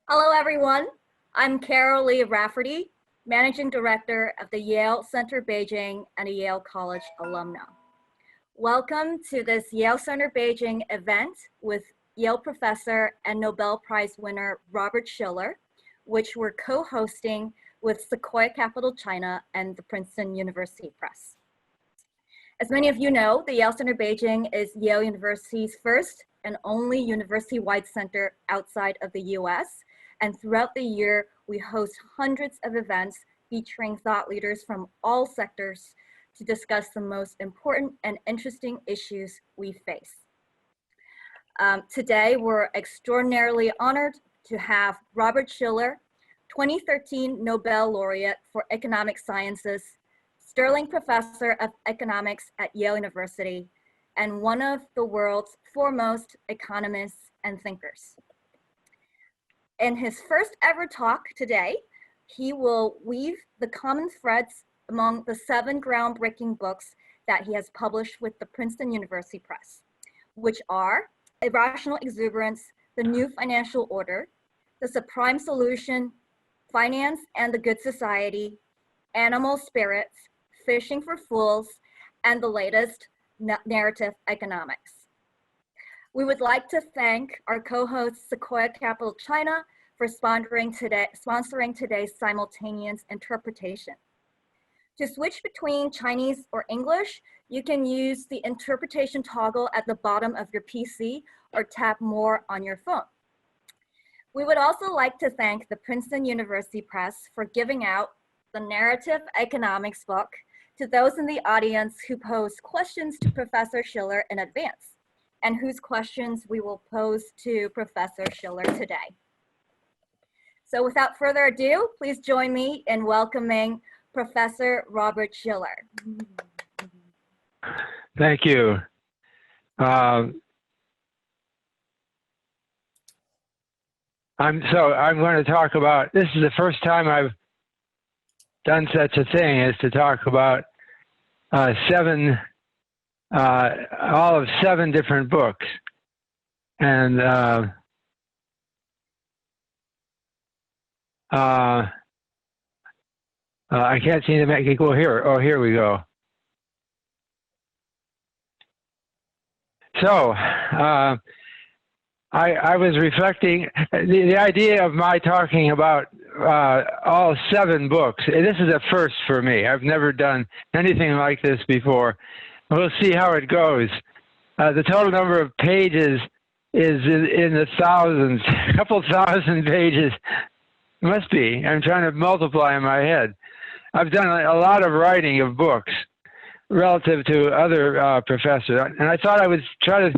Hello, everyone. I'm Carol Lee Rafferty, Managing Director of the Yale Center Beijing and a Yale College alumna. Welcome to this Yale Center Beijing event with Yale professor and Nobel Prize winner Robert Shiller, which we're co-hosting with Sequoia Capital China and the Princeton University Press. As many of you know, the Yale Center Beijing is Yale University's first and only university-wide center outside of the US. And throughout the year, we host hundreds of events featuring thought leaders from all sectors to discuss the most important and interesting issues we face. Today, we're extraordinarily honored to have Robert Shiller, 2013 Nobel Laureate for Economic Sciences, Sterling Professor of Economics at Yale University, and one of the world's foremost economists and thinkers. In his first ever talk today, he will weave the common threads among the 7 groundbreaking books that he has published with the Princeton University Press, which are Irrational, Exuberance, The New Financial Order, The Subprime Solution, Finance and the Good Society, Animal Spirits, Fishing for Fools, and the latest, Narrative Economics. We would like to thank our co-host Sequoia Capital China for sponsoring today's simultaneous interpretation. To switch between Chinese or English, you can use the interpretation toggle at the bottom of your PC or tap more on your phone. We would also like to thank the Princeton University Press for giving out the Narrative Economics book to those in the audience who posed questions to Professor Shiller in advance, and whose questions we will pose to Professor Shiller today. So without further ado, please join me in welcoming Professor Robert Shiller. Thank you. I'm going to talk about, this is the first time I've done such a thing as to talk about all of 7 different books. And I can't seem to make it go here. Oh, here we go. So I was reflecting, the idea of my talking about all 7 books. This is a first for me. I've never done anything like this before. We'll see how it goes. The total number of pages is in the thousands, a couple thousand pages. It must be. I'm trying to multiply in my head. I've done a lot of writing of books relative to other professors, and I thought I would try to,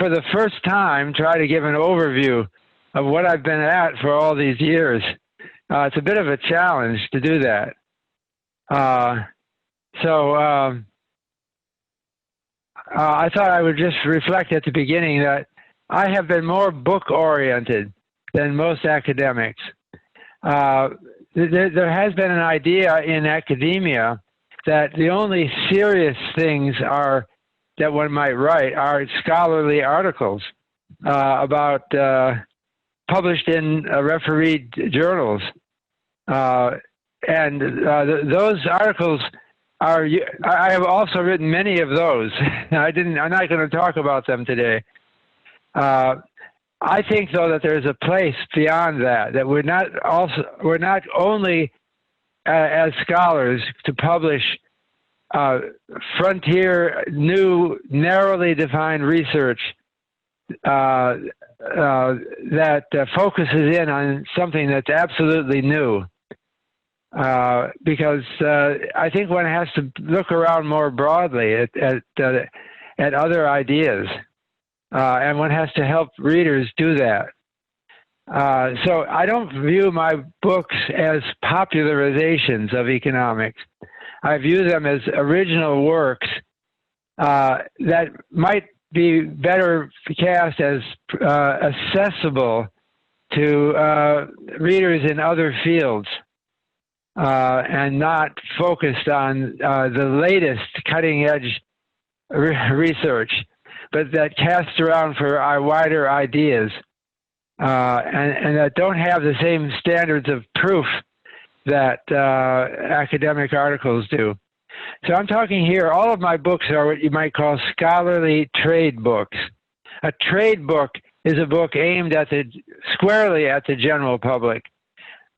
for the first time, try to give an overview of what I've been at for all these years. It's a bit of a challenge to do that. I thought I would just reflect at the beginning that I have been more book-oriented than most academics. There has been an idea in academia that the only serious things that one might write are scholarly articles about published in refereed journals, and those articles are. I have also written many of those. I'm not going to talk about them today. I think, though, that there's a place beyond that. That we're not only as scholars to publish frontier, new, narrowly defined research that focuses in on something that's absolutely new. Because I think one has to look around more broadly at other ideas, and one has to help readers do that. So I don't view my books as popularizations of economics. I view them as original works that might be better cast as accessible to readers in other fields, and not focused on the latest cutting-edge research, but that casts around for our wider ideas. and that don't have the same standards of proof that academic articles do. So I'm talking here, all of my books are what you might call scholarly trade books. A trade book is a book aimed at squarely at the general public.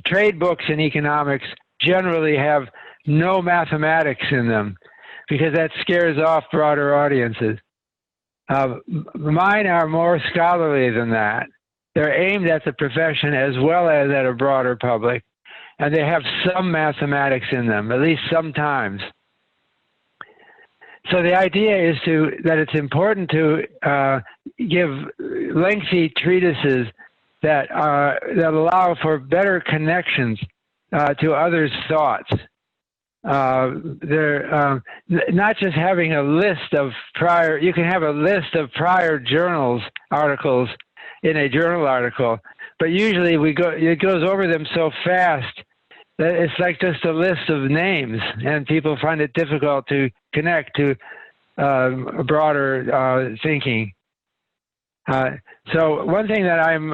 Trade books in economics generally have no mathematics in them because that scares off broader audiences. Mine are more scholarly than that. They're aimed at the profession as well as at a broader public, and they have some mathematics in them, at least sometimes. So the idea is that it's important to give lengthy treatises that allow for better connections to others' thoughts. They're not just having a list of prior. You can have a list of prior journals articles in a journal article, but usually it goes over them so fast that it's like just a list of names, and people find it difficult to connect to broader thinking. So one thing that I'm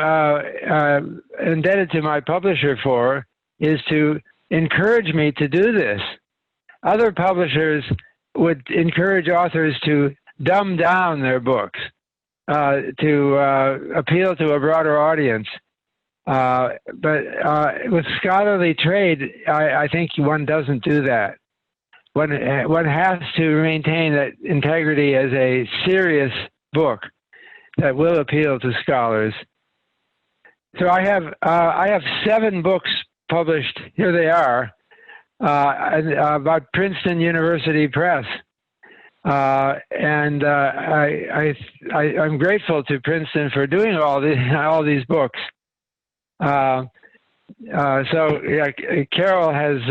indebted to my publisher for is to encourage me to do this. Other publishers would encourage authors to dumb down their books to appeal to a broader audience. But with scholarly trade, I think one doesn't do that. One has to maintain that integrity as a serious book that will appeal to scholars. So I have 7 books published. Here they are, about Princeton University Press, and I'm grateful to Princeton for doing all these books. So yeah, Carol has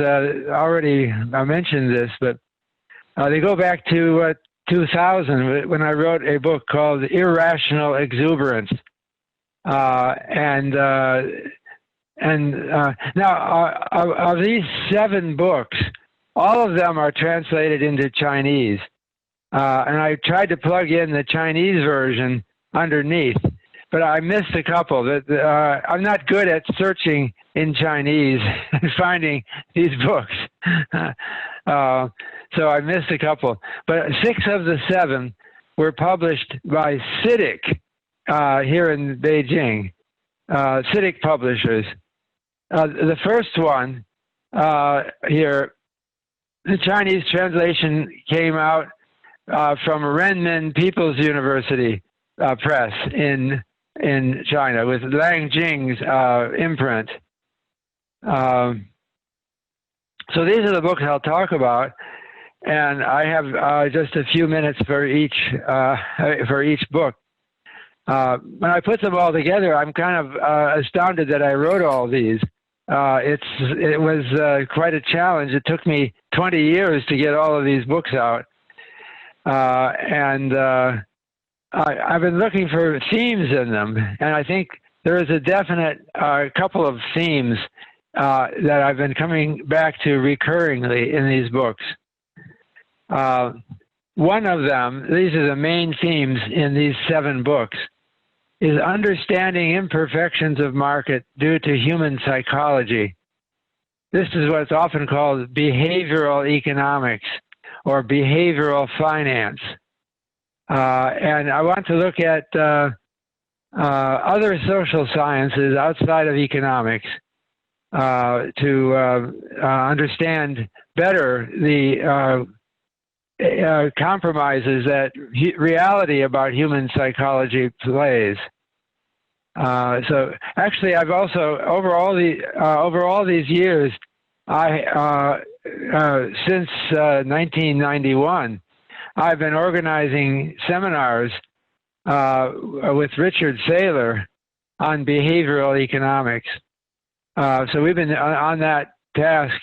already mentioned this, but they go back to 2000 when I wrote a book called Irrational Exuberance, and now of these 7 books, all of them are translated into Chinese, and I tried to plug in the Chinese version underneath, but I missed a couple. I'm not good at searching in Chinese and finding these books. So I missed a couple. But 6 of the 7 were published by CITIC here in Beijing, CITIC publishers. The first one here, the Chinese translation came out from Renmin People's University Press in China with Lang Jing's imprint. So these are the books I'll talk about, and I have just a few minutes for each book. When I put them all together, I'm kind of astounded that I wrote all these. It was quite a challenge. It took me 20 years to get all of these books out, and I've been looking for themes in them, and I think there is a definite couple of themes that I've been coming back to recurringly in these books. One of them, these are the main themes in these 7 books, is understanding imperfections of market due to human psychology. This is what's often called behavioral economics or behavioral finance. And I want to look at other social sciences outside of economics to understand better the compromises that reality about human psychology plays. So actually, I've also over all these years, since 1991, I've been organizing seminars with Richard Thaler on behavioral economics. So we've been on that task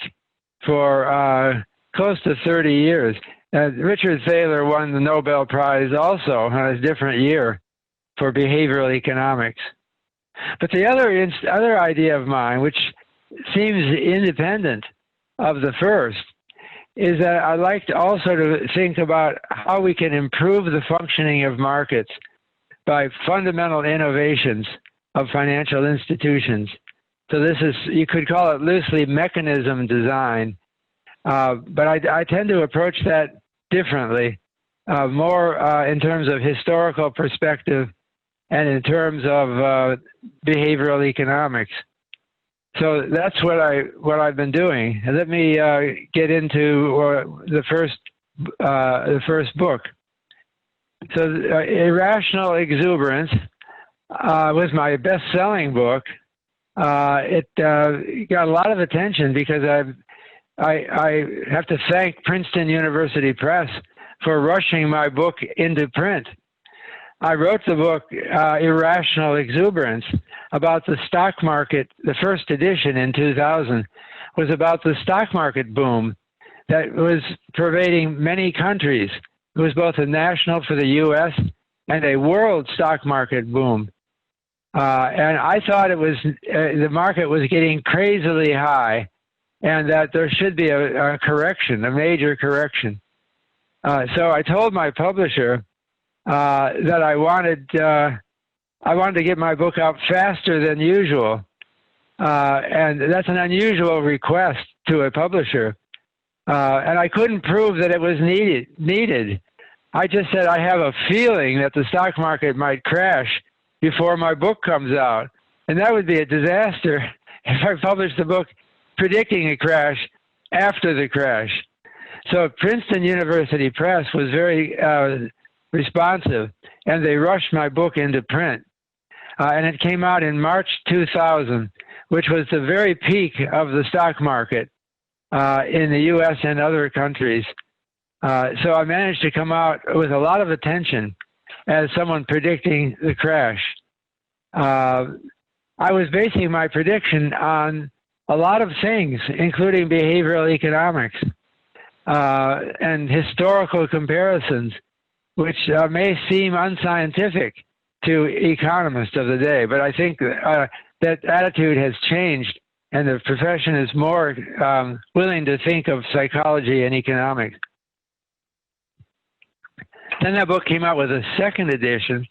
for close to 30 years. Richard Thaler won the Nobel Prize also in a different year for behavioral economics. But the other idea of mine, which seems independent of the first, is that I like to also to think about how we can improve the functioning of markets by fundamental innovations of financial institutions. So this is, you could call it loosely mechanism design, but I tend to approach that differently, more in terms of historical perspective and in terms of behavioral economics. So that's what I've been doing. And let me get into the first book. So Irrational Exuberance was my best-selling book. It got a lot of attention because I have to thank Princeton University Press for rushing my book into print. I wrote the book Irrational Exuberance about the stock market. The first edition in 2000 was about the stock market boom that was pervading many countries. It was both a national for the U.S. and a world stock market boom. And I thought it was the market was getting crazily high, and that there should be a correction, a major correction. So I told my publisher that I wanted to get my book out faster than usual, and that's an unusual request to a publisher. And I couldn't prove that it was needed. I just said I have a feeling that the stock market might crash before my book comes out, and that would be a disaster if I published a book predicting a crash after the crash. So Princeton University Press was very responsive, and they rushed my book into print. And it came out in March 2000, which was the very peak of the stock market in the U.S. and other countries. So I managed to come out with a lot of attention as someone predicting the crash. I was basing my prediction on a lot of things, including behavioral economics and historical comparisons, which may seem unscientific to economists of the day. But I think that attitude has changed, and the profession is more willing to think of psychology and economics. Then that book came out with a second edition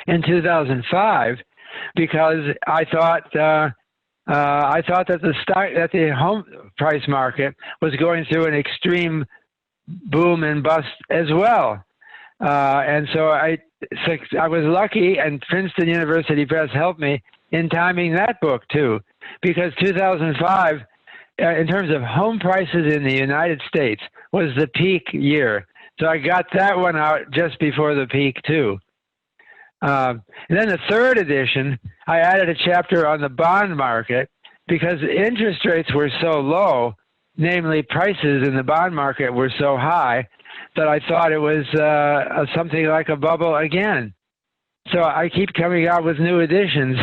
in 2005 because I thought that the home price market was going through an extreme boom and bust as well, and so I was lucky, and Princeton University Press helped me in timing that book too, because 2005, in terms of home prices in the United States, was the peak year. So I got that one out just before the peak too. And then the third edition, I added a chapter on the bond market because interest rates were so low, namely prices in the bond market were so high, that I thought it was something like a bubble again. So I keep coming out with new editions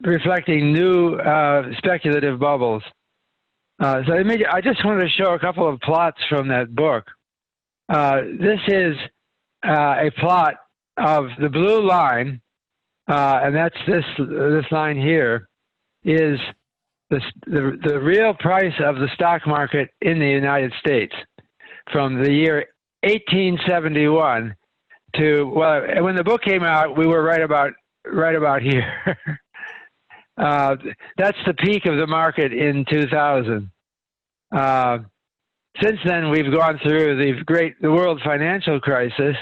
reflecting new speculative bubbles. So I just wanted to show a couple of plots from that book. This is a plot of the blue line, and that's this line here, is the real price of the stock market in the United States from the year 1871 to, well, when the book came out, we were right about here. That's the peak of the market in 2000. Since then, we've gone through the world financial crisis,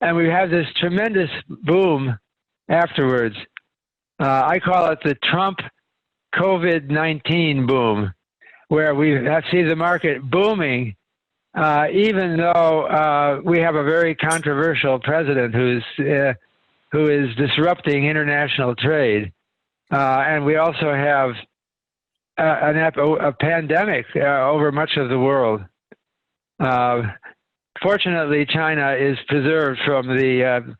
and we have this tremendous boom afterwards. I call it the Trump COVID-19 boom, where we have seen the market booming, even though we have a very controversial president who is disrupting international trade. And we also have a pandemic over much of the world. Fortunately, China is preserved from the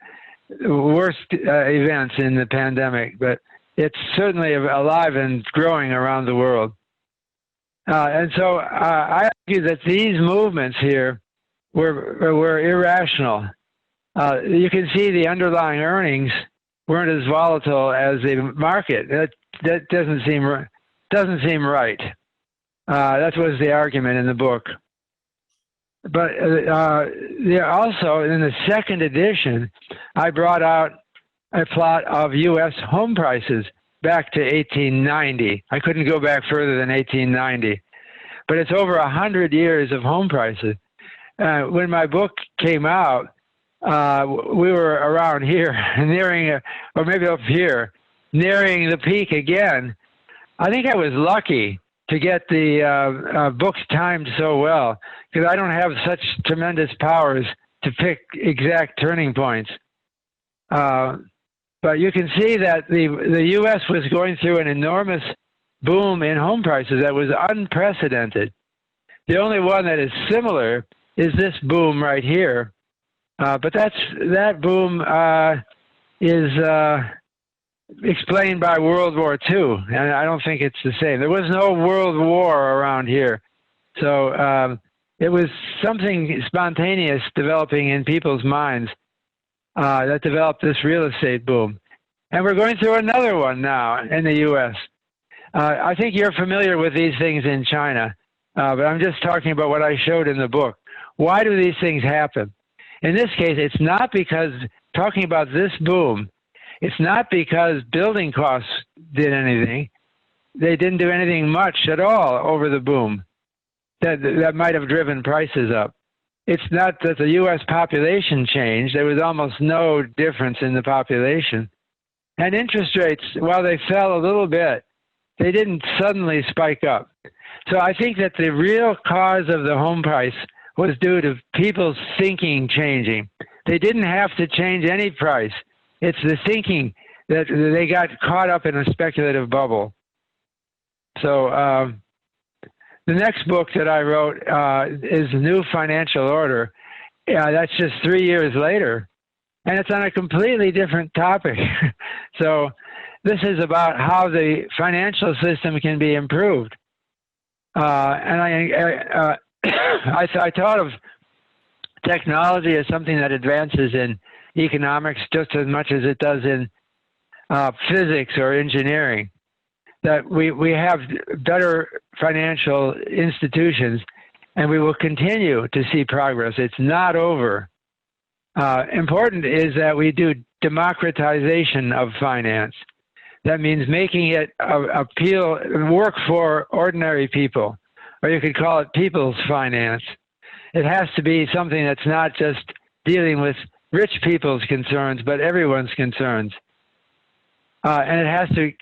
worst events in the pandemic, but it's certainly alive and growing around the world. And so I argue that these movements here were irrational. You can see the underlying earnings weren't as volatile as the market. That doesn't seem right. That was the argument in the book. But also in the second edition, I brought out a plot of U.S. home prices back to 1890. I couldn't go back further than 1890. But it's over 100 years of home prices. When my book came out, we were around here, nearing, or maybe up here, nearing the peak again. I think I was lucky to get the books timed so well, because I don't have such tremendous powers to pick exact turning points. But you can see that the U.S. was going through an enormous boom in home prices that was unprecedented. The only one that is similar is this boom right here. But that boom is explained by World War II, and I don't think it's the same. There was no World War around here. So it was something spontaneous developing in people's minds that developed this real estate boom. And we're going through another one now in the U.S. I think you're familiar with these things in China, but I'm just talking about what I showed in the book. Why do these things happen? In this case, it's not because, talking about this boom, it's not because building costs did anything. They didn't do anything much at all over the boom that might have driven prices up. It's not that the U.S. population changed. There was almost no difference in the population. And interest rates, while they fell a little bit, they didn't suddenly spike up. So I think that the real cause of the home price was due to people's thinking changing. They didn't have to change any price. It's the thinking that they got caught up in a speculative bubble. So the next book that I wrote is New Financial Order. That's just 3 years later, and it's on a completely different topic. So this is about how the financial system can be improved. And I thought of technology as something that advances in economics just as much as it does in physics or engineering. That we have better financial institutions, and we will continue to see progress. It's not over. Important is that we do democratization of finance. That means making it work for ordinary people, or you could call it people's finance. It has to be something that's not just dealing with rich people's concerns, but everyone's concerns. And it has to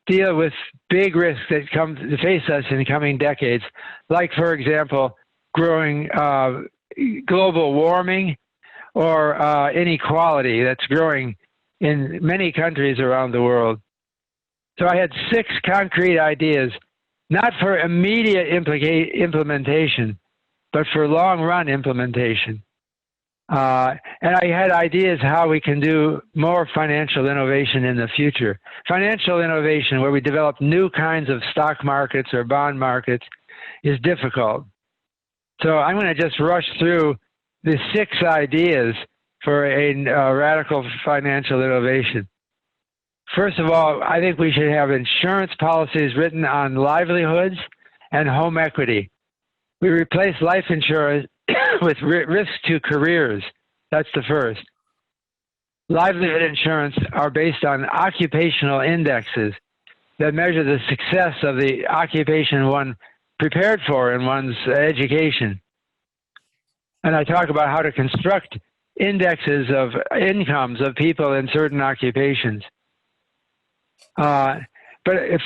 deal with big risks that face us in coming decades, like, for example, growing global warming or inequality that's growing in many countries around the world. So I had 6 concrete ideas, not for immediate implementation, but for long-run implementation. And I had ideas how we can do more financial innovation in the future. Financial innovation, where we develop new kinds of stock markets or bond markets, is difficult. So I'm going to just rush through the 6 ideas for a radical financial innovation. First of all, I think we should have insurance policies written on livelihoods and home equity. We replace life insurance with risk to careers. That's the first. Livelihood insurance are based on occupational indexes that measure the success of the occupation one prepared for in one's education. And I talk about how to construct indexes of incomes of people in certain occupations. But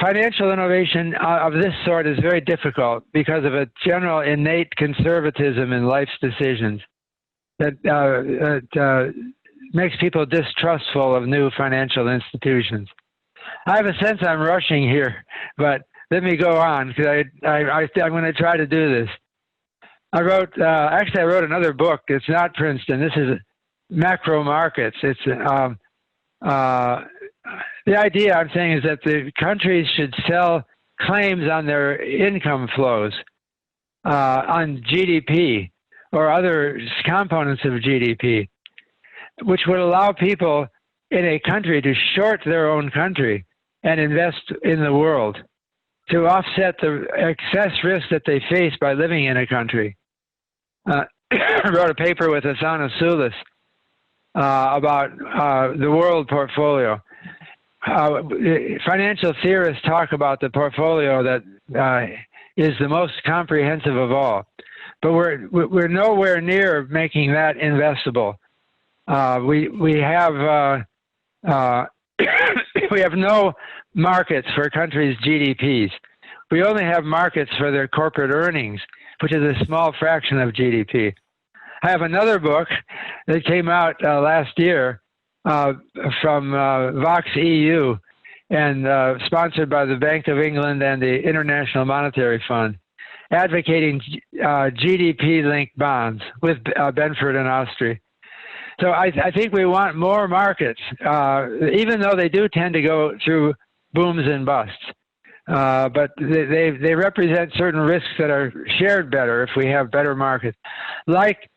financial innovation of this sort is very difficult because of a general innate conservatism in life's decisions that makes people distrustful of new financial institutions. I have a sense I'm rushing here, but let me go on, because I'm going to try to do this. I wrote another book. It's not Princeton. This is Macro Markets. It's the idea I'm saying is that the countries should sell claims on their income flows, on GDP or other components of GDP, which would allow people in a country to short their own country and invest in the world to offset the excess risk that they face by living in a country. wrote a paper with Asana Sulis about the world portfolio. Financial theorists talk about the portfolio that is the most comprehensive of all, but we're nowhere near making that investable. We have we have no markets for countries' GDPs. We only have markets for their corporate earnings, which is a small fraction of GDP. I have another book that came out last year from Vox EU and sponsored by the Bank of England and the International Monetary Fund, advocating GDP-linked bonds with Benford and Austria. So I think we want more markets, even though they do tend to go through booms and busts. But they represent certain risks that are shared better if we have better markets, like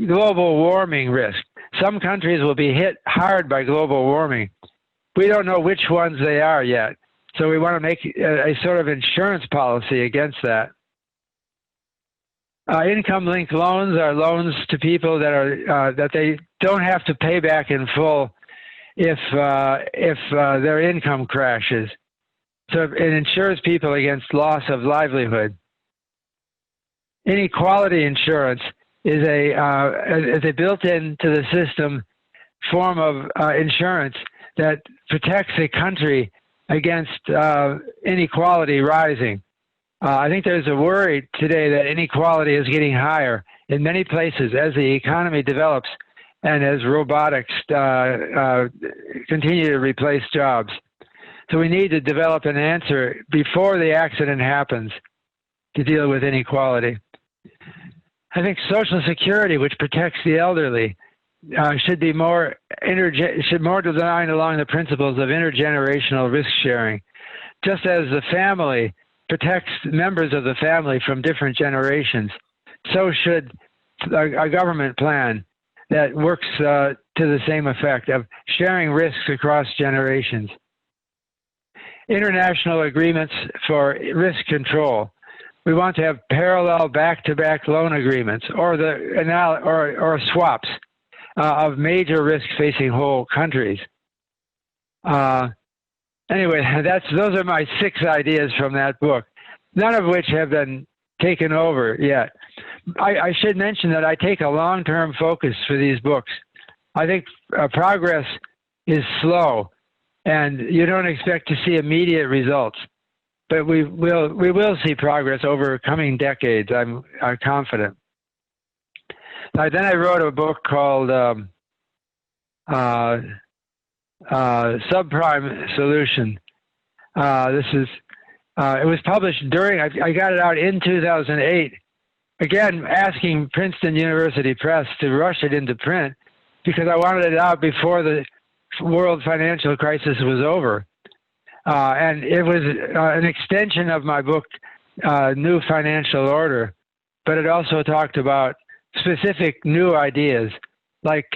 global warming risk. Some countries will be hit hard by global warming. We don't know which ones they are yet. So we want to make a sort of insurance policy against that. Income-linked loans are loans to people that are that they don't have to pay back in full if their income crashes. So it insures people against loss of livelihood. Inequality insurance is a built-in to the system form of insurance that protects a country against inequality rising. I think there's a worry today that inequality is getting higher in many places as the economy develops and as robotics continue to replace jobs. So we need to develop an answer before the accident happens to deal with inequality. I think Social Security, which protects the elderly, should be more designed along the principles of intergenerational risk sharing, just as the family protects members of the family from different generations. So should a government plan that works to the same effect of sharing risks across generations. International agreements for risk control. We want to have parallel back-to-back loan agreements or swaps of major risk facing whole countries. Anyway, those are my 6 ideas from that book, none of which have been taken over yet. I should mention that I take a long-term focus for these books. I think progress is slow, and you don't expect to see immediate results. But we will see progress over coming decades, I'm confident. Then I wrote a book called Subprime Solution. It was published during, I got it out in 2008, again, asking Princeton University Press to rush it into print because I wanted it out before the world financial crisis was over. And it was an extension of my book, New Financial Order, but it also talked about specific new ideas like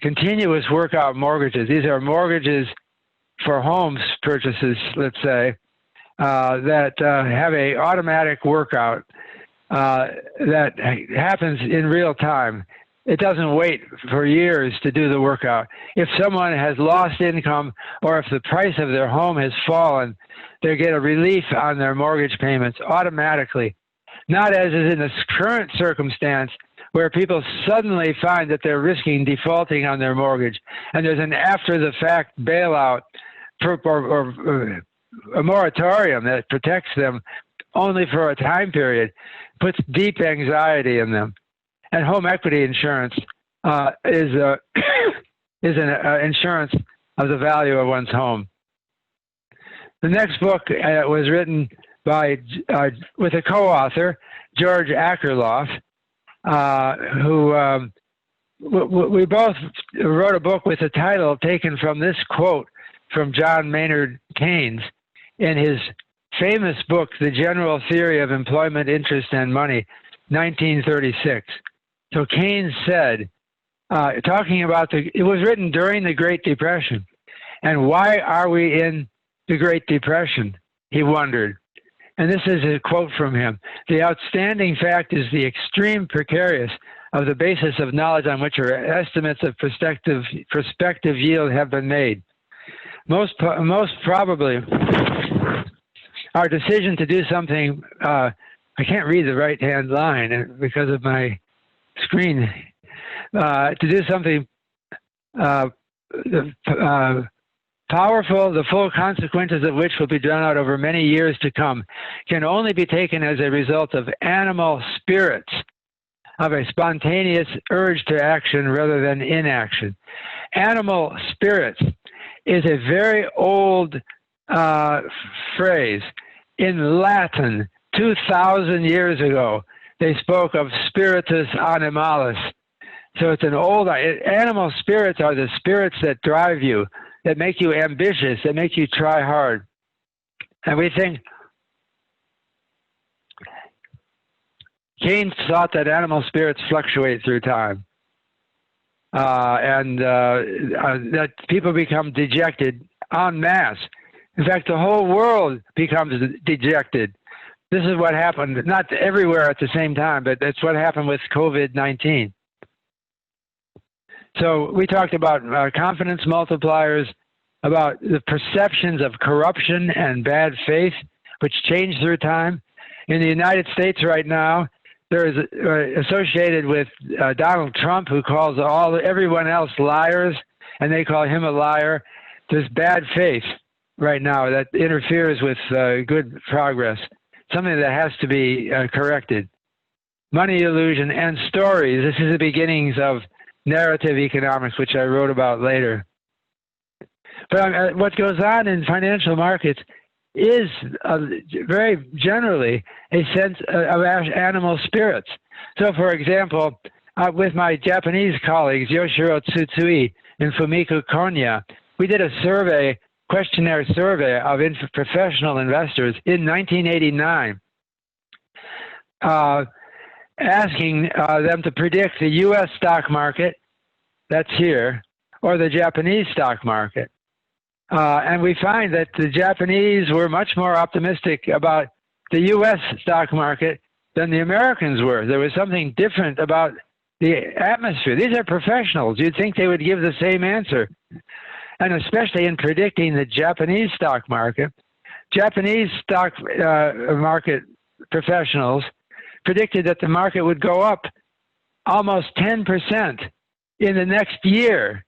continuous workout mortgages. These are mortgages for homes purchases, let's say, that have a automatic workout that happens in real time. It doesn't wait for years to do the workout. If someone has lost income or if the price of their home has fallen, they get a relief on their mortgage payments automatically. Not as is in the current circumstance where people suddenly find that they're risking defaulting on their mortgage and there's an after-the-fact bailout or a moratorium that protects them only for a time period, puts deep anxiety in them. And home equity insurance is an insurance of the value of one's home. The next book was written by with a co-author, George Akerlof, who we both wrote a book with a title taken from this quote from John Maynard Keynes in his famous book, The General Theory of Employment, Interest, and Money, 1936. So Keynes said, talking about it was written during the Great Depression. And why are we in the Great Depression? He wondered. And this is a quote from him: "The outstanding fact is the extreme precarious of the basis of knowledge on which our estimates of prospective yield have been made. Most probably, our decision to do something," I can't read the right-hand line because of my screen, "to do something powerful, the full consequences of which will be drawn out over many years to come, can only be taken as a result of animal spirits, of a spontaneous urge to action rather than inaction." Animal spirits is a very old phrase. In Latin, 2,000 years ago, they spoke of spiritus animalis. So it's an old, animal spirits are the spirits that drive you, that make you ambitious, that make you try hard. And we think Keynes thought that animal spirits fluctuate through time, and that people become dejected en masse. In fact, the whole world becomes dejected. This is what happened, not everywhere at the same time, but that's what happened with COVID-19. So we talked about confidence multipliers, about the perceptions of corruption and bad faith, which change through time. In the United States right now, there is associated with Donald Trump, who calls everyone else liars, and they call him a liar. There's bad faith right now that interferes with good progress, something that has to be corrected. Money illusion and stories. This is the beginnings of narrative economics, which I wrote about later. But what goes on in financial markets is very generally a sense of animal spirits. So, for example, with my Japanese colleagues, Yoshiro Tsutsui and Fumiko Konya, we did a questionnaire survey of professional investors in 1989, asking them to predict the U.S. stock market, that's here, or the Japanese stock market. And we find that the Japanese were much more optimistic about the U.S. stock market than the Americans were. There was something different about the atmosphere. These are professionals. You'd think they would give the same answer. And especially in predicting the Japanese stock market, Japanese stock market professionals predicted that the market would go up almost 10% in the next year.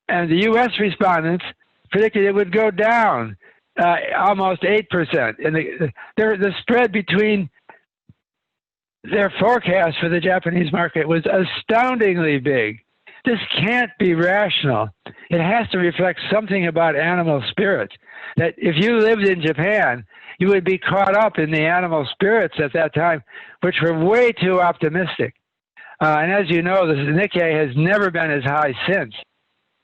And the U.S. respondents predicted it would go down almost 8%. And the spread between their forecast for the Japanese market was astoundingly big. This can't be rational. It has to reflect something about animal spirits. That if you lived in Japan, you would be caught up in the animal spirits at that time, which were way too optimistic. And as you know, the Nikkei has never been as high since.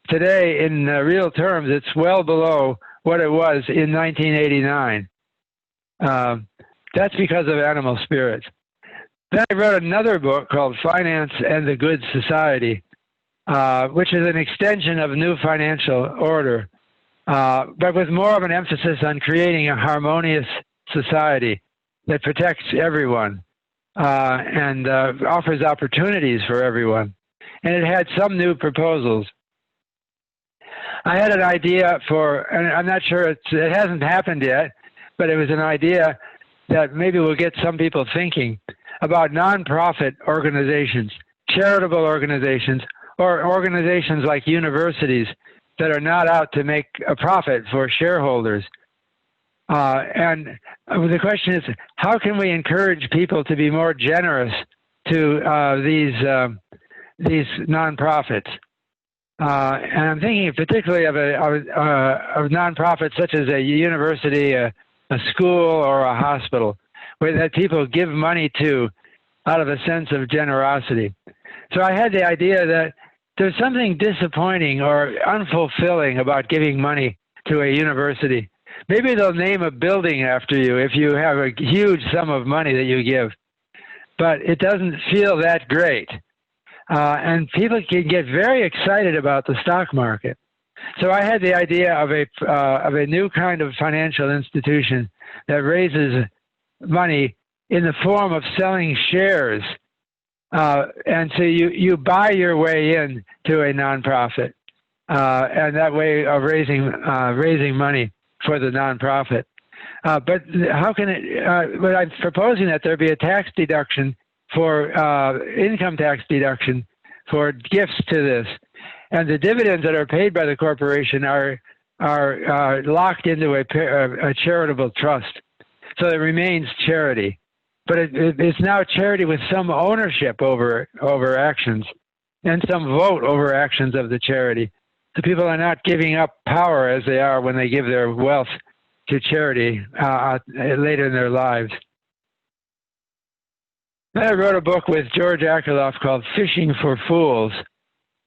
Today, in real terms, it's well below what it was in 1989. That's because of animal spirits. Then I wrote another book called Finance and the Good Society, which is an extension of New Financial Order, but with more of an emphasis on creating a harmonious society that protects everyone and offers opportunities for everyone. And it had some new proposals. I had an idea and I'm not sure it hasn't happened yet, but it was an idea that maybe will get some people thinking about nonprofit organizations, charitable organizations, or organizations like universities that are not out to make a profit for shareholders. And the question is, how can we encourage people to be more generous to these nonprofits? And I'm thinking particularly of nonprofits such as a university, a school, or a hospital, where that people give money to out of a sense of generosity. So I had the idea that there's something disappointing or unfulfilling about giving money to a university. Maybe they'll name a building after you if you have a huge sum of money that you give, but it doesn't feel that great. And people can get very excited about the stock market. So I had the idea of a new kind of financial institution that raises money in the form of selling shares. And so you buy your way in to a nonprofit, and that way of raising money for the nonprofit. But how can it, but I'm proposing that there be a tax deduction for income tax deduction for gifts to this. And the dividends that are paid by the corporation are locked into a charitable trust. So it remains charity. But it's now charity with some ownership over actions and some vote over actions of the charity. So people are not giving up power as they are when they give their wealth to charity later in their lives. I wrote a book with George Akerlof called Fishing for Fools,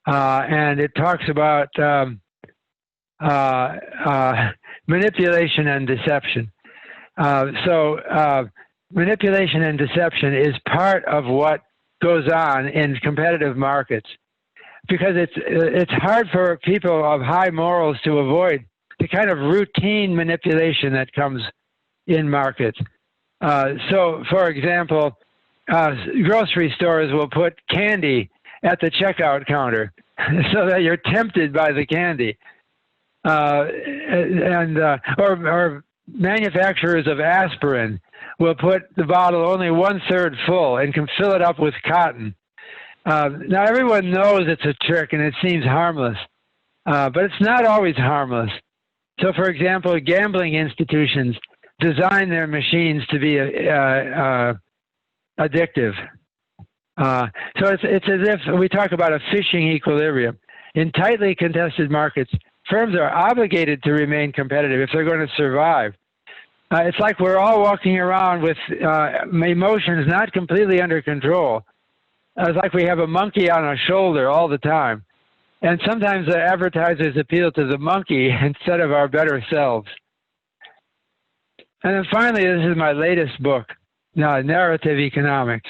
and it talks about manipulation and deception. Manipulation and deception is part of what goes on in competitive markets, because it's hard for people of high morals to avoid the kind of routine manipulation that comes in markets. So, for example, grocery stores will put candy at the checkout counter so that you're tempted by the candy. Or manufacturers of aspirin will put the bottle only 1/3 full and can fill it up with cotton. Now everyone knows it's a trick and it seems harmless, but it's not always harmless. So for example, gambling institutions design their machines to be addictive. So it's as if we talk about a fishing equilibrium. In tightly contested markets, firms are obligated to remain competitive if they're going to survive. It's like we're all walking around with emotions not completely under control. It's like we have a monkey on our shoulder all the time. And sometimes the advertisers appeal to the monkey instead of our better selves. And then finally, this is my latest book, Narrative Economics.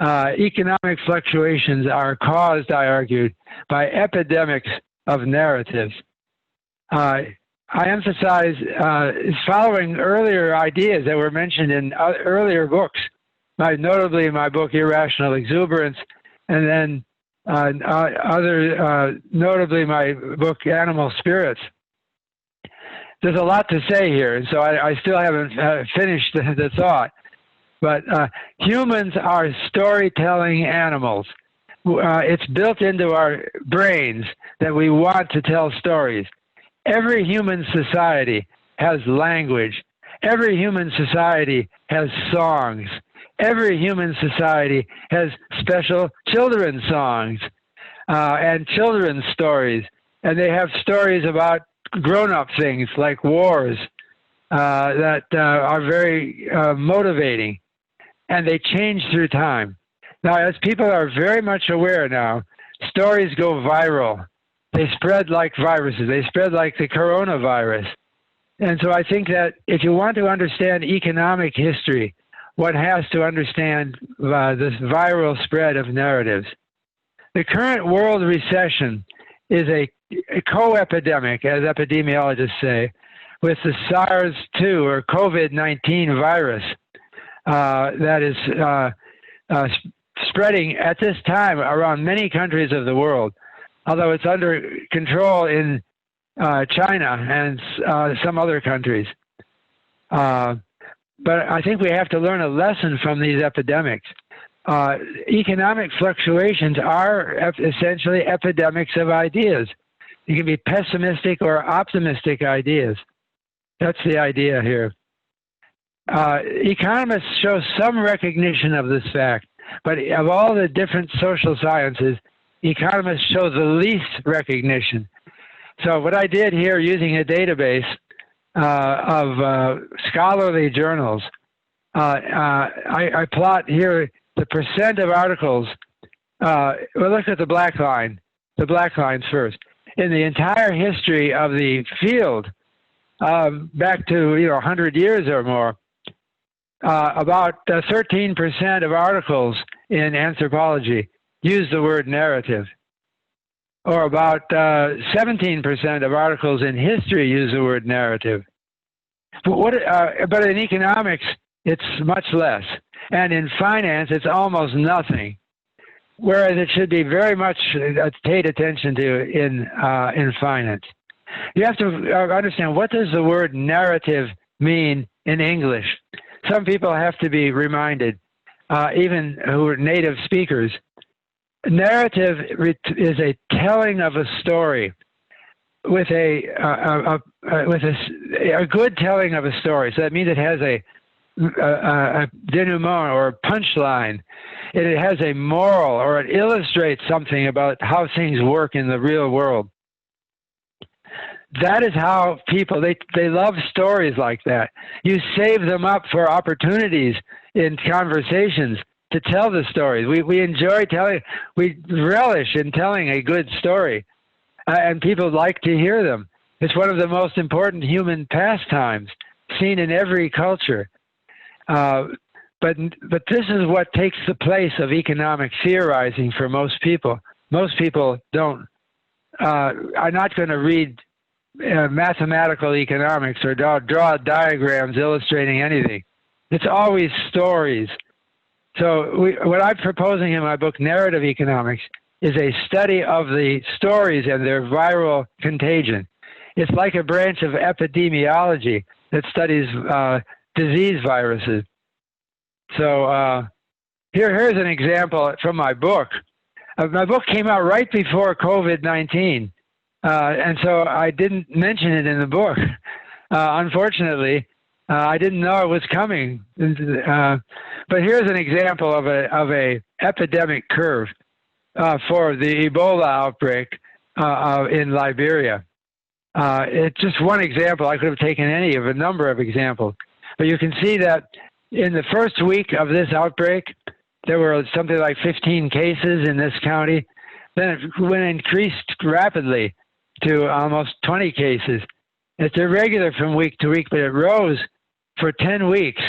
Economic fluctuations are caused, I argued, by epidemics of narratives. I emphasize following earlier ideas that were mentioned in earlier books, notably my book Irrational, Exuberance, and then notably my book Animal Spirits. There's a lot to say here, and so I still haven't finished the thought. But humans are storytelling animals. It's built into our brains that we want to tell stories. Every human society has language. Every human society has songs. Every human society has special children's songs and children's stories. And they have stories about grown-up things like wars that are very motivating. And they change through time. Now, as people are very much aware now, stories go viral. They spread like viruses. They spread like the coronavirus. And so I think that if you want to understand economic history, one has to understand this viral spread of narratives. The current world recession is a co-epidemic, as epidemiologists say, with the SARS-2 or COVID-19 virus that is spreading at this time around many countries of the world, although it's under control in China and some other countries. But I think we have to learn a lesson from these epidemics. Economic fluctuations are essentially epidemics of ideas. You can be pessimistic or optimistic ideas. That's the idea here. Economists show some recognition of this fact, but of all the different social sciences, economists show the least recognition. So what I did here using a database of scholarly journals, I plot here the percent of articles. We'll look at the black lines first. In the entire history of the field, back to 100 years or more, about 13% of articles in anthropology use the word narrative, or about 17% of articles in history use the word narrative. But in economics, it's much less. And in finance, it's almost nothing. Whereas it should be very much paid attention to in finance. You have to understand, what does the word narrative mean in English? Some people have to be reminded, even who are native speakers. Narrative is a telling of a story with a good telling of a story. So that means it has a denouement or a punchline. It has a moral, or it illustrates something about how things work in the real world. That is how people, they love stories like that. You save them up for opportunities in conversations to tell the stories. We enjoy telling, we relish in telling a good story, and people like to hear them. It's one of the most important human pastimes seen in every culture. But this is what takes the place of economic theorizing for most people. Most people are not going to read mathematical economics or draw diagrams illustrating anything. It's always stories. So what I'm proposing in my book, Narrative Economics, is a study of the stories and their viral contagion. It's like a branch of epidemiology that studies disease viruses. So here's an example from my book. My book came out right before COVID-19, and so I didn't mention it in the book. Unfortunately, I didn't know it was coming. But here's an example of a epidemic curve for the Ebola outbreak in Liberia. It's just one example. I could have taken any of a number of examples. But you can see that in the first week of this outbreak, there were something like 15 cases in this county. Then it increased rapidly to almost 20 cases. It's irregular from week to week, but it rose for 10 weeks,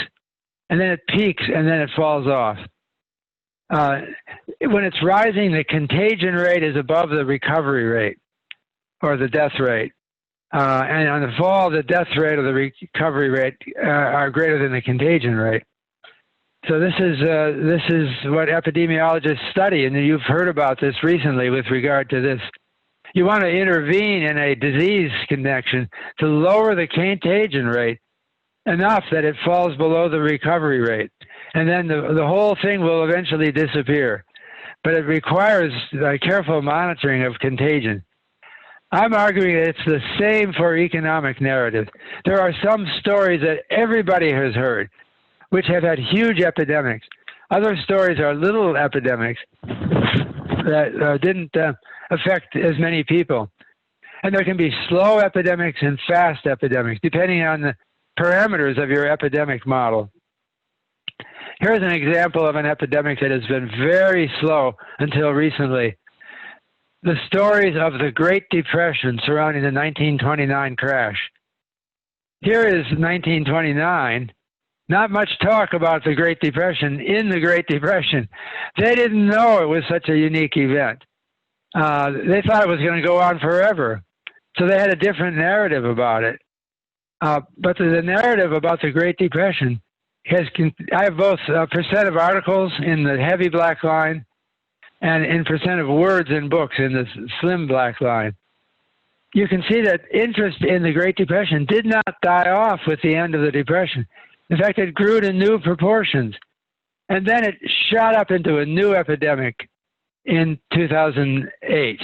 and then it peaks, and then it falls off. When it's rising, the contagion rate is above the recovery rate, or the death rate. And on the fall, the death rate or the recovery rate are greater than the contagion rate. So this is what epidemiologists study, and you've heard about this recently with regard to this. You want to intervene in a disease connection to lower the contagion rate enough that it falls below the recovery rate, and then the whole thing will eventually disappear. But it requires careful monitoring of contagion. I'm arguing that it's the same for economic narrative. There are some stories that everybody has heard, which have had huge epidemics. Other stories are little epidemics that didn't affect as many people. And there can be slow epidemics and fast epidemics, depending on the parameters of your epidemic model. Here's an example of an epidemic that has been very slow until recently. The stories of the Great Depression surrounding the 1929 crash. Here is 1929. Not much talk about the Great Depression in the Great Depression. They didn't know it was such a unique event. They thought it was going to go on forever. So they had a different narrative about it. But the narrative about the Great Depression I have both percent of articles in the heavy black line and in percent of words in books in the slim black line. You can see that interest in the Great Depression did not die off with the end of the Depression. In fact, it grew to new proportions. And then it shot up into a new epidemic in 2008,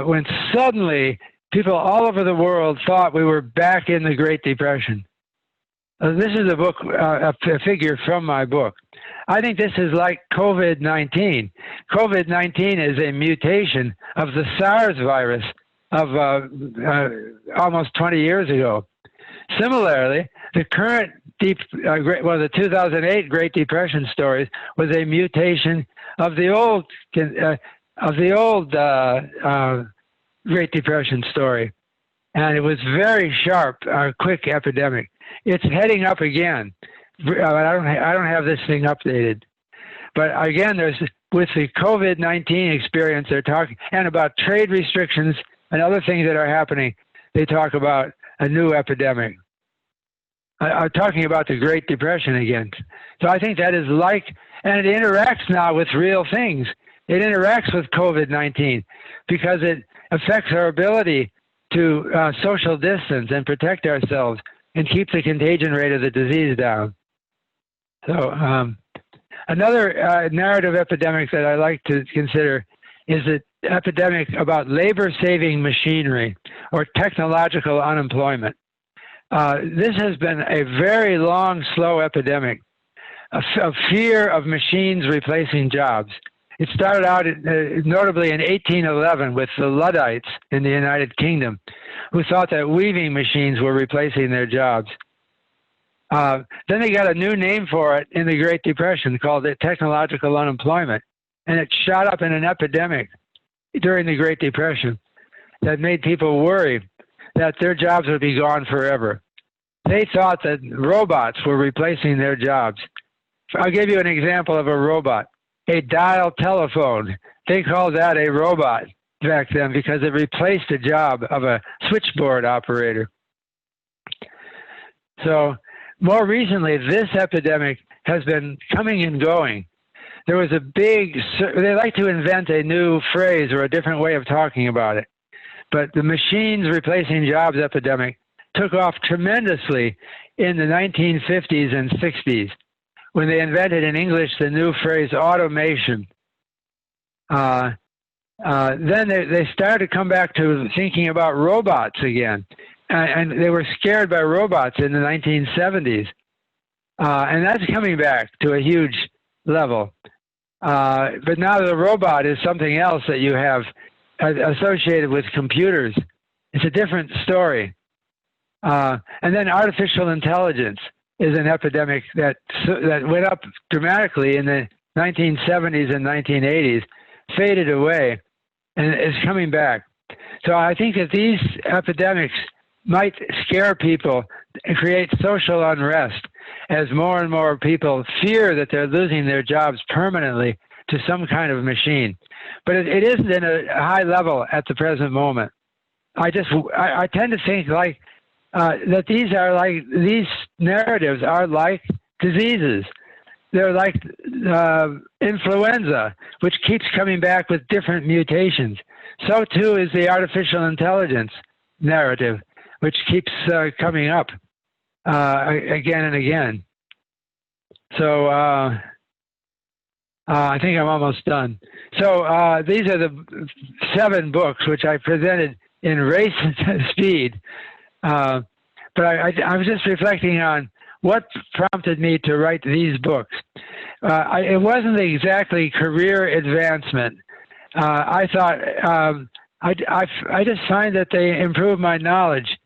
when suddenly people all over the world thought we were back in the Great Depression. This is a figure from my book. I think this is like COVID-19. COVID-19 is a mutation of the SARS virus of almost 20 years ago. Similarly, the current the 2008 Great Depression stories was a mutation of the old Great Depression story, and it was very sharp, quick epidemic. It's heading up again. I don't have this thing updated, but again, with the COVID-19 experience, they're talking and about trade restrictions and other things that are happening. They talk about a new epidemic. I'm talking about the Great Depression again. So I think that is like, and it interacts now with real things. It interacts with COVID-19 because it affects our ability to social distance and protect ourselves and keep the contagion rate of the disease down. So another narrative epidemic that I like to consider is the epidemic about labor-saving machinery or technological unemployment. This has been a very long, slow epidemic, a fear of machines replacing jobs. It started out notably in 1811 with the Luddites in the United Kingdom, who thought that weaving machines were replacing their jobs. Then they got a new name for it in the Great Depression called it technological unemployment, and it shot up in an epidemic during the Great Depression that made people worry that their jobs would be gone forever. They thought that robots were replacing their jobs. I'll give you an example of a robot. A dial telephone. They called that a robot back then because it replaced the job of a switchboard operator. So more recently, this epidemic has been coming and going. There was a big, they like to invent a new phrase or a different way of talking about it. But the machines replacing jobs epidemic took off tremendously in the 1950s and 60s when they invented in English the new phrase automation. Then they started to come back to thinking about robots again. And they were scared by robots in the 1970s. And that's coming back to a huge level. But now the robot is something else that you have associated with computers. It's a different story. And then artificial intelligence is an epidemic that went up dramatically in the 1970s and 1980s, faded away, and is coming back. So I think that these epidemics might scare people and create social unrest as more and more people fear that they're losing their jobs permanently to some kind of machine. But it isn't in a high level at the present moment. I tend to think like that these narratives are like diseases. They're like influenza, which keeps coming back with different mutations. So too is the artificial intelligence narrative, which keeps coming up again and again. So I think I'm almost done. So these are the 7 books which I presented in race speed. But I was just reflecting on what prompted me to write these books. It wasn't exactly career advancement. I thought I just find that they improve my knowledge,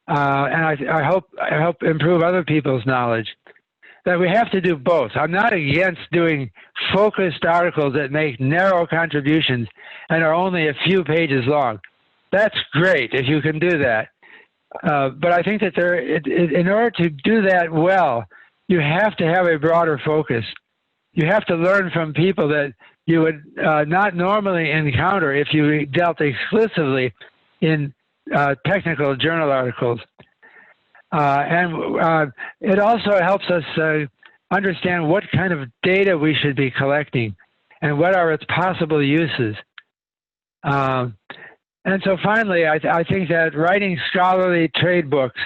and I hope improve other people's knowledge. That we have to do both. I'm not against doing focused articles that make narrow contributions and are only a few pages long. That's great if you can do that. But I think that in order to do that well, you have to have a broader focus. You have to learn from people that you would not normally encounter if you dealt exclusively in technical journal articles. And it also helps us understand what kind of data we should be collecting and what are its possible uses. And so finally, I think that writing scholarly trade books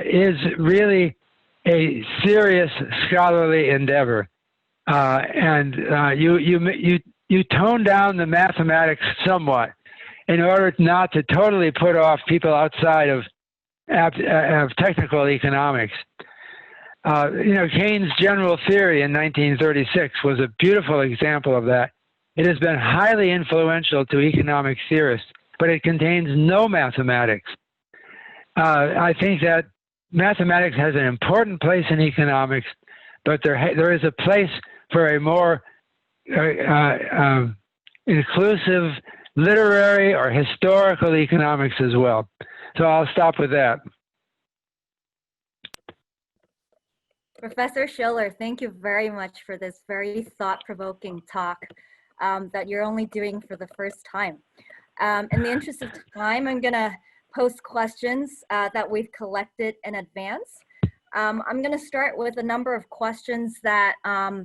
is really a serious scholarly endeavor. And you tone down the mathematics somewhat in order not to totally put off people outside of technical economics. Keynes' general theory in 1936 was a beautiful example of that. It has been highly influential to economic theorists, but it contains no mathematics. I think that mathematics has an important place in economics, but there is a place for a more inclusive literary or historical economics as well. So I'll stop with that. Professor Shiller, thank you very much for this very thought-provoking talk that you're only doing for the first time. In the interest of time, I'm gonna post questions that we've collected in advance. I'm going to start with a number of questions that our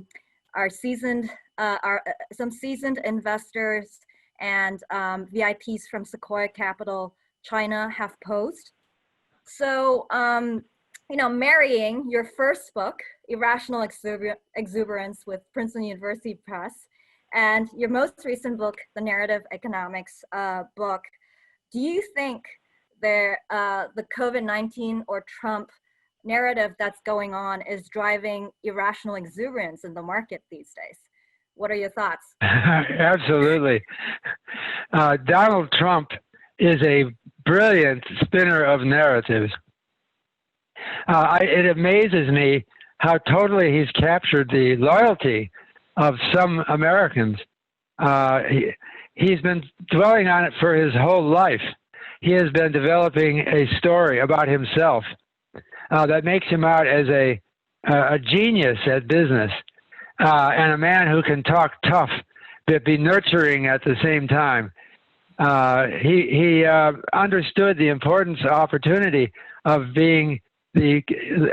some seasoned investors and VIPs from Sequoia Capital China have posed. So, marrying your first book, Irrational Exuberance with Princeton University Press, and your most recent book, the Narrative Economics book, do you think the COVID-19 or Trump narrative that's going on is driving irrational exuberance in the market these days? What are your thoughts? Absolutely. Donald Trump is a brilliant spinner of narratives. It amazes me how totally he's captured the loyalty of some Americans. He's been dwelling on it for his whole life. He has been developing a story about himself that makes him out as a genius at business and a man who can talk tough but be nurturing at the same time. He understood the importance, opportunity of being the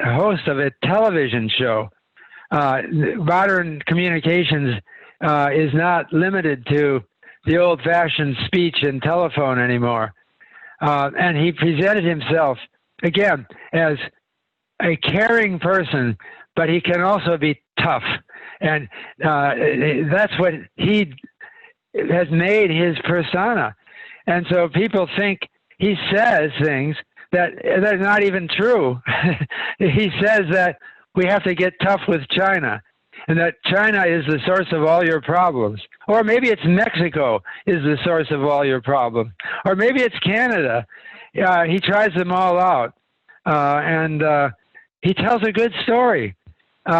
host of a television show. Modern communications is not limited to the old-fashioned speech and telephone anymore. And he presented himself, again, as a caring person, but he can also be tough. And that's what he has made his persona. And so people think he says things that are not even true. He says that we have to get tough with China, and that China is the source of all your problems. Or maybe it's Mexico is the source of all your problems. Or maybe it's Canada. He tries them all out. And he tells a good story. So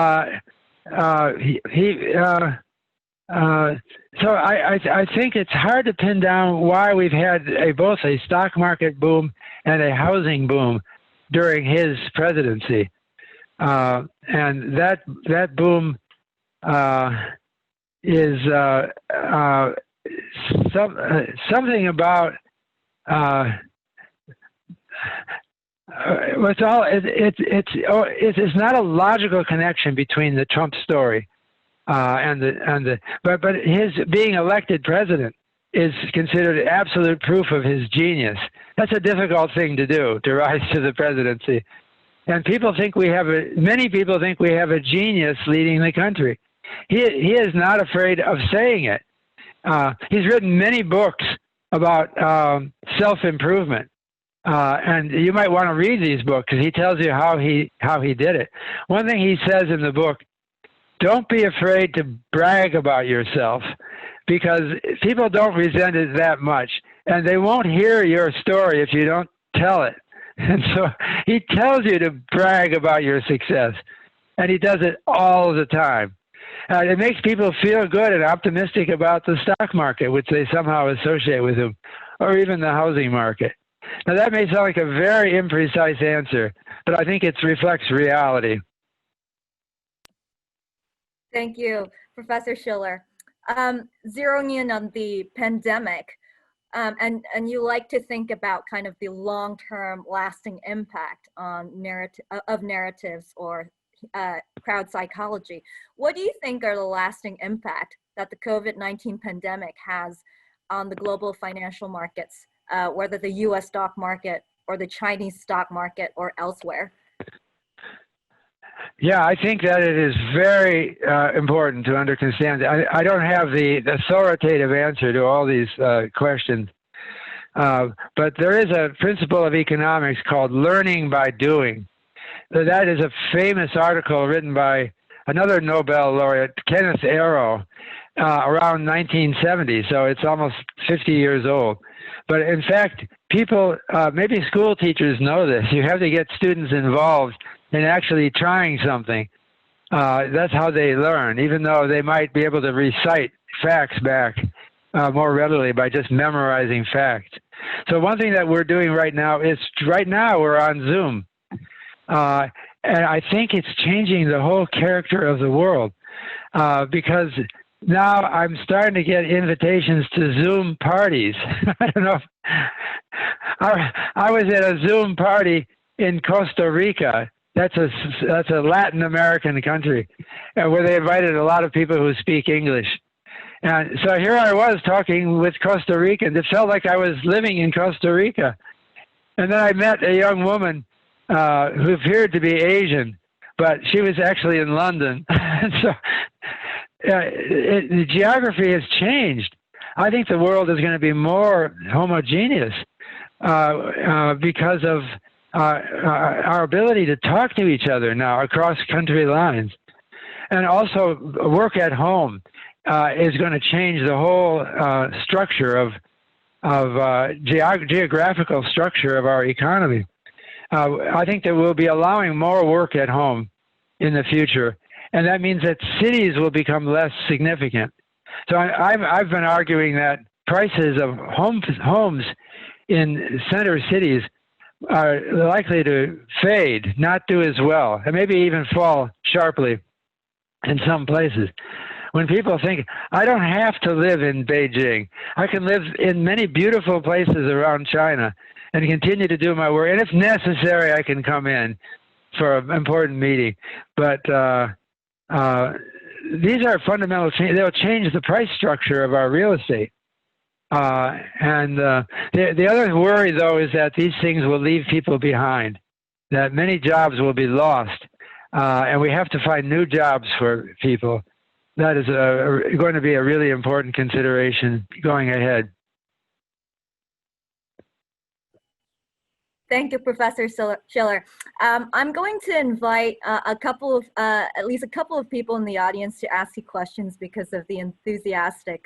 I think it's hard to pin down why we've had both a stock market boom and a housing boom during his presidency. And that boom is something about it's not a logical connection between the Trump story but his being elected president is considered absolute proof of his genius. That's a difficult thing to do, to rise to the presidency. And many people think we have a genius leading the country. He is not afraid of saying it. He's written many books about self-improvement. And you might want to read these books because he tells you how he did it. One thing he says in the book, don't be afraid to brag about yourself, because people don't resent it that much, and they won't hear your story if you don't tell it. And so he tells you to brag about your success, and he does it all the time. It makes people feel good and optimistic about the stock market, which they somehow associate with him, or even the housing market. Now, that may sound like a very imprecise answer, but I think it reflects reality. Thank you, Professor Shiller. Zeroing in on the pandemic, and you like to think about kind of the long-term lasting impact on narratives or crowd psychology. What do you think are the lasting impact that the COVID-19 pandemic has on the global financial markets, whether the US stock market or the Chinese stock market or elsewhere? Yeah, I think that it is very important to understand. I don't have the authoritative answer to all these questions, but there is a principle of economics called learning by doing. That is a famous article written by another Nobel laureate, Kenneth Arrow, around 1970, so it's almost 50 years old. But in fact, people, maybe school teachers know this, you have to get students involved in actually trying something. That's how they learn, even though they might be able to recite facts back more readily by just memorizing facts. So one thing that we're doing right now is, we're on Zoom. And I think it's changing the whole character of the world because now I'm starting to get invitations to Zoom parties. I don't know. I was at a Zoom party in Costa Rica That's a Latin American country where they invited a lot of people who speak English. And so here I was talking with Costa Ricans. It felt like I was living in Costa Rica. And then I met a young woman who appeared to be Asian, but she was actually in London. So the geography has changed. I think the world is going to be more homogeneous because of our ability to talk to each other now across country lines. And also work at home is going to change the whole structure of geographical structure of our economy. I think that we'll be allowing more work at home in the future, and that means that cities will become less significant. So I've been arguing that prices of homes in center cities are likely to fade, not do as well, and maybe even fall sharply in some places. When people think, I don't have to live in Beijing, I can live in many beautiful places around China and continue to do my work. And if necessary, I can come in for an important meeting. But these are fundamental changes. They'll change the price structure of our real estate. The other worry, though, is that these things will leave people behind, that many jobs will be lost, and we have to find new jobs for people. That is going to be a really important consideration going ahead. Thank you, Professor Shiller. I'm going to invite at least a couple of people in the audience to ask you questions because of the enthusiastic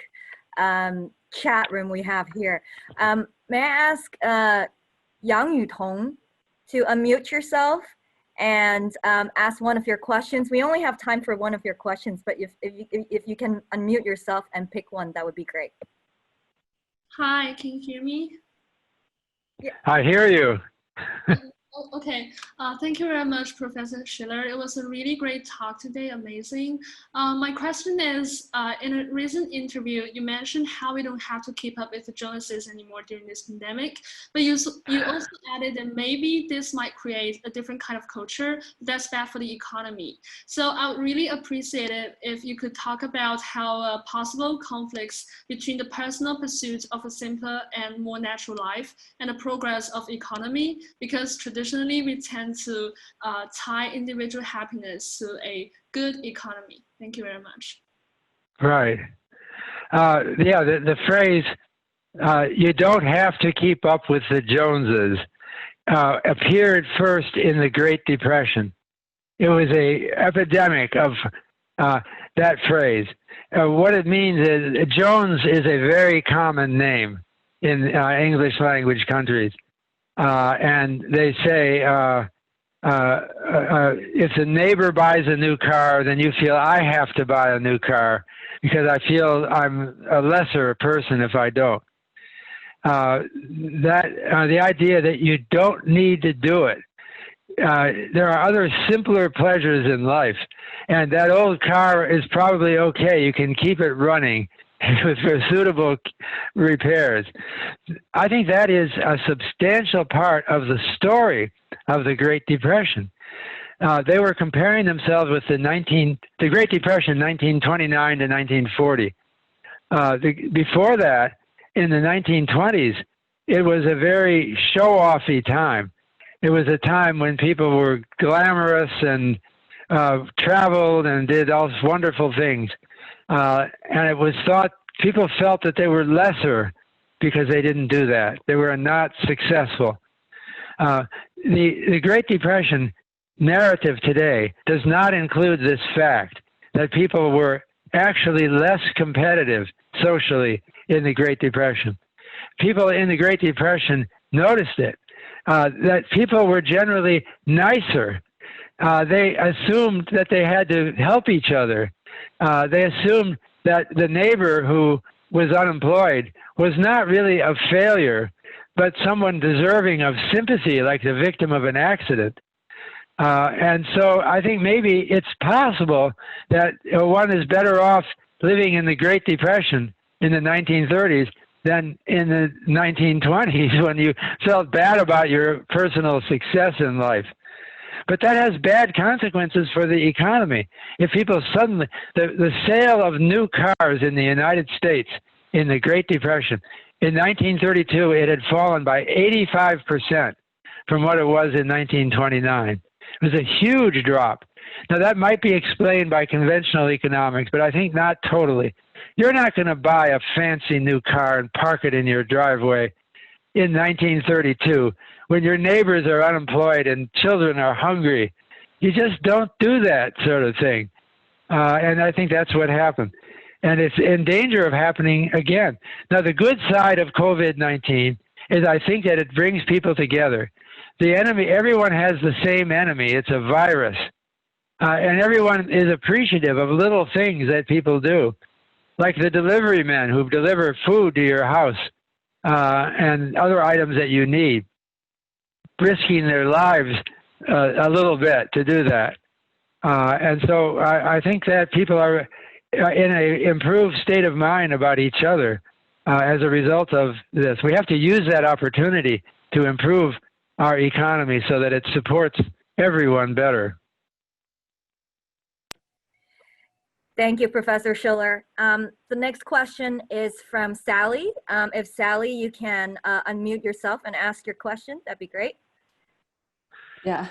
chat room we have here. May I ask Yang Yutong to unmute yourself and ask one of your questions? We only have time for one of your questions, but if you can unmute yourself and pick one, that would be great. Hi, can you hear me? Yeah. I hear you. Okay, thank you very much, Professor Shiller. It was a really great talk today, amazing. My question is, in a recent interview, you mentioned how we don't have to keep up with the Joneses anymore during this pandemic, but you also added that maybe this might create a different kind of culture that's bad for the economy. So I would really appreciate it if you could talk about how possible conflicts between the personal pursuit of a simpler and more natural life and the progress of economy, because traditionally we tend to tie individual happiness to a good economy. Thank you very much. Right. Yeah, the phrase, you don't have to keep up with the Joneses, appeared first in the Great Depression. It was an epidemic of that phrase. What it means is Jones is a very common name in English language countries. And they say, if the neighbor buys a new car, then you feel I have to buy a new car because I feel I'm a lesser person if I don't. The idea that you don't need to do it. There are other simpler pleasures in life, and that old car is probably okay. You can keep it running with suitable repairs. I think that is a substantial part of the story of the Great Depression. They were comparing themselves with the Great Depression, 1929 to 1940. Before that, in the 1920s, it was a very show-offy time. It was a time when people were glamorous and traveled and did all wonderful things. And it was thought, people felt that they were lesser because they didn't do that. They were not successful. The Great Depression narrative today does not include this fact that people were actually less competitive socially in the Great Depression. People in the Great Depression noticed it, that people were generally nicer. They assumed that they had to help each other. They assumed that the neighbor who was unemployed was not really a failure, but someone deserving of sympathy, like the victim of an accident. And so I think maybe it's possible that one is better off living in the Great Depression in the 1930s than in the 1920s when you felt bad about your personal success in life. But that has bad consequences for the economy. If people suddenly, the sale of new cars in the United States in the Great Depression, in 1932, it had fallen by 85% from what it was in 1929. It was a huge drop. Now, that might be explained by conventional economics, but I think not totally. You're not going to buy a fancy new car and park it in your driveway in 1932 when your neighbors are unemployed and children are hungry. You just don't do that sort of thing. And I think that's what happened. And it's in danger of happening again. Now, the good side of COVID-19 is I think that it brings people together. The enemy, everyone has the same enemy. It's a virus. And everyone is appreciative of little things that people do, like the delivery men who deliver food to your house and other items that you need, risking their lives a little bit to do that. And so I think that people are in an improved state of mind about each other as a result of this. We have to use that opportunity to improve our economy so that it supports everyone better. Thank you, Professor Shiller. The next question is from Sally. If Sally, you can unmute yourself and ask your question, that'd be great. Yeah.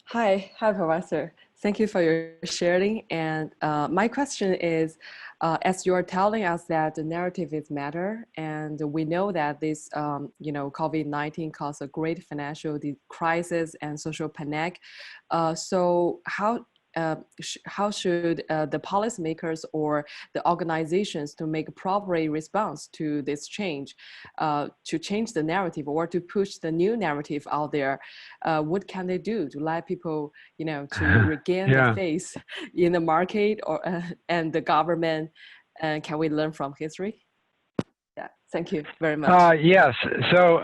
Hi, Professor. Thank you for your sharing. And my question is, as you're telling us that the narrative is matter, and we know that this, COVID-19 caused a great financial crisis and social panic. So how should the policymakers or the organizations to make appropriate response to this change, to change the narrative or to push the new narrative out there? What can they do to let people, to regain the faith in the market or and the government? And can we learn from history? Yeah, thank you very much. Yes, so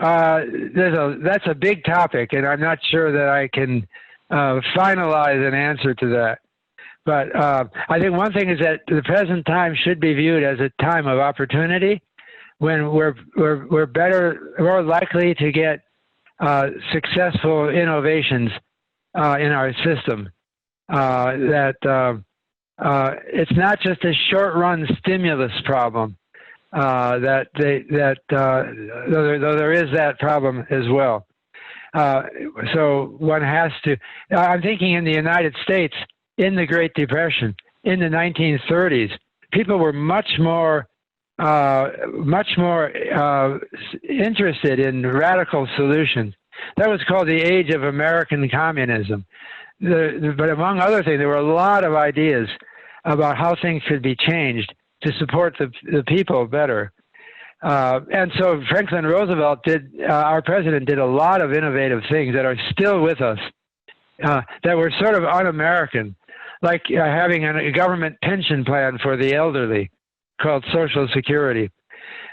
that's a big topic, and I'm not sure that I can finalize an answer to that. But I think one thing is that the present time should be viewed as a time of opportunity when we're better, more likely to get successful innovations in our system. It's not just a short-run stimulus problem. Though there is that problem as well. So one has to, I'm thinking in the United States, in the Great Depression, in the 1930s, people were much more interested in radical solutions. That was called the age of American communism. But among other things, there were a lot of ideas about how things should be changed to support the people better. And so Franklin Roosevelt our president did a lot of innovative things that are still with us, that were sort of un-American, like having a government pension plan for the elderly called Social Security.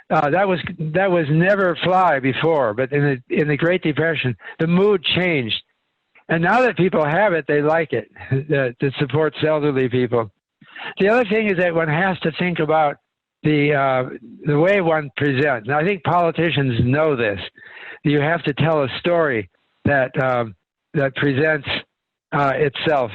That was never fly before, but in the Great Depression, the mood changed. And now that people have it, they like it, that supports elderly people. The other thing is that one has to think about the way one presents. Now, I think politicians know this. You have to tell a story that presents itself.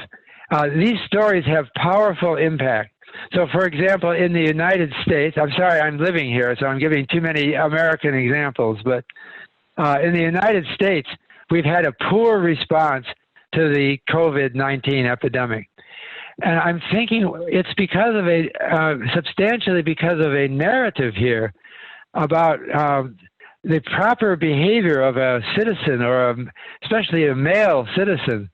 These stories have powerful impact. So, for example, in the United States, I'm sorry, I'm living here, so I'm giving too many American examples, but in the United States, we've had a poor response to the COVID-19 epidemic. And I'm thinking it's because of substantially because of a narrative here about the proper behavior of a citizen, or especially a male citizen.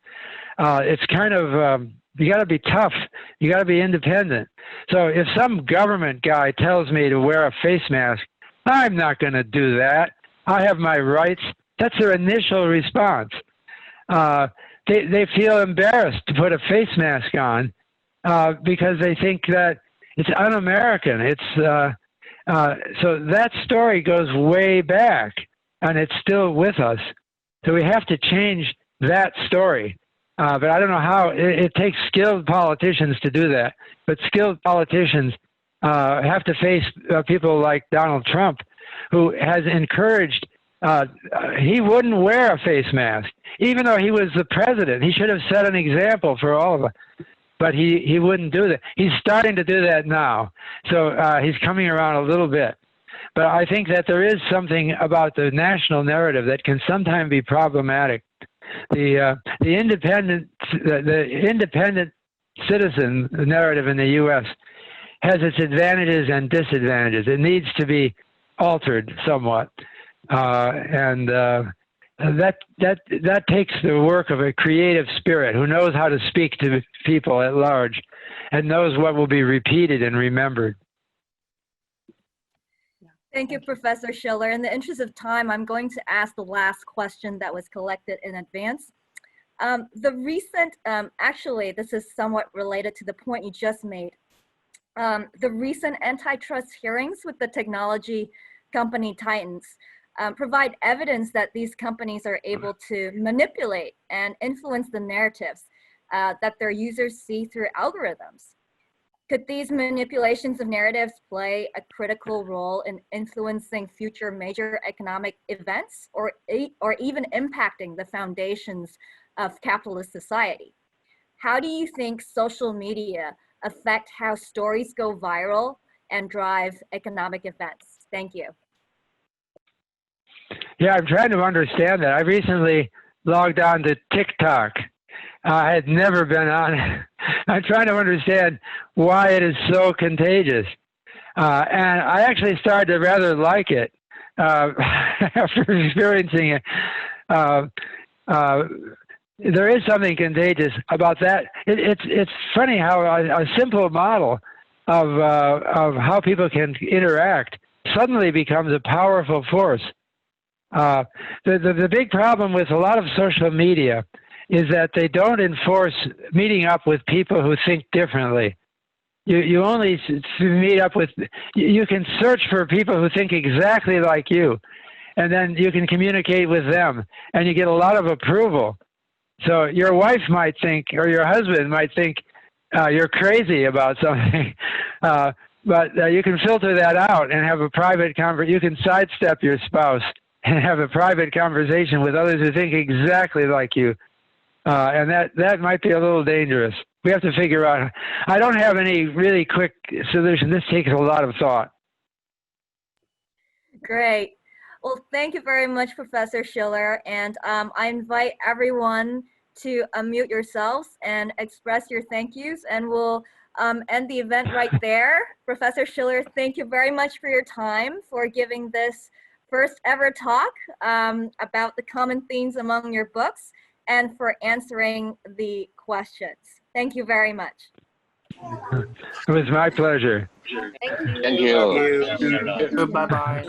It's kind of, you got to be tough. You got to be independent. So if some government guy tells me to wear a face mask, I'm not going to do that. I have my rights. That's their initial response. They feel embarrassed to put a face mask on because they think that it's un-American. So that story goes way back, and it's still with us. So we have to change that story. But I don't know how. It takes skilled politicians to do that. But skilled politicians have to face people like Donald Trump, who has encouraged he wouldn't wear a face mask, even though he was the president. He should have set an example for all of us. But he wouldn't do that. He's starting to do that now. So he's coming around a little bit. But I think that there is something about the national narrative that can sometimes be problematic. The independent citizen narrative in the U.S. has its advantages and disadvantages. It needs to be altered somewhat, and that takes the work of a creative spirit who knows how to speak to people at large and knows what will be repeated and remembered. Thank you, Professor Shiller. In the interest of time, I'm going to ask the last question that was collected in advance. The recent, actually, this is somewhat related to the point you just made. The recent antitrust hearings with the technology company Titans provide evidence that these companies are able to manipulate and influence the narratives that their users see through algorithms. Could these manipulations of narratives play a critical role in influencing future major economic events or even impacting the foundations of capitalist society? How do you think social media affect how stories go viral and drive economic events? Thank you. Yeah, I'm trying to understand that. I recently logged on to TikTok. I had never been on it. I'm trying to understand why it is so contagious. And I actually started to rather like it after experiencing it. There is something contagious about that. It's funny how a simple model of how people can interact suddenly becomes a powerful force. The big problem with a lot of social media is that they don't enforce meeting up with people who think differently. You only meet up with, you can search for people who think exactly like you, and then you can communicate with them, and you get a lot of approval. So your wife might think, or your husband might think you're crazy about something, but you can filter that out and have a private conversation. You can sidestep your spouse and have a private conversation with others who think exactly like you. And that might be a little dangerous. We have to figure out. I don't have any really quick solution. This takes a lot of thought. Great. Well, thank you very much, Professor Shiller. And I invite everyone to unmute yourselves and express your thank yous. And we'll end the event right there. Professor Shiller, thank you very much for your time, for giving this first ever talk about the common themes among your books, and for answering the questions. Thank you very much. It was my pleasure. Thank you. Thank you. Bye-bye.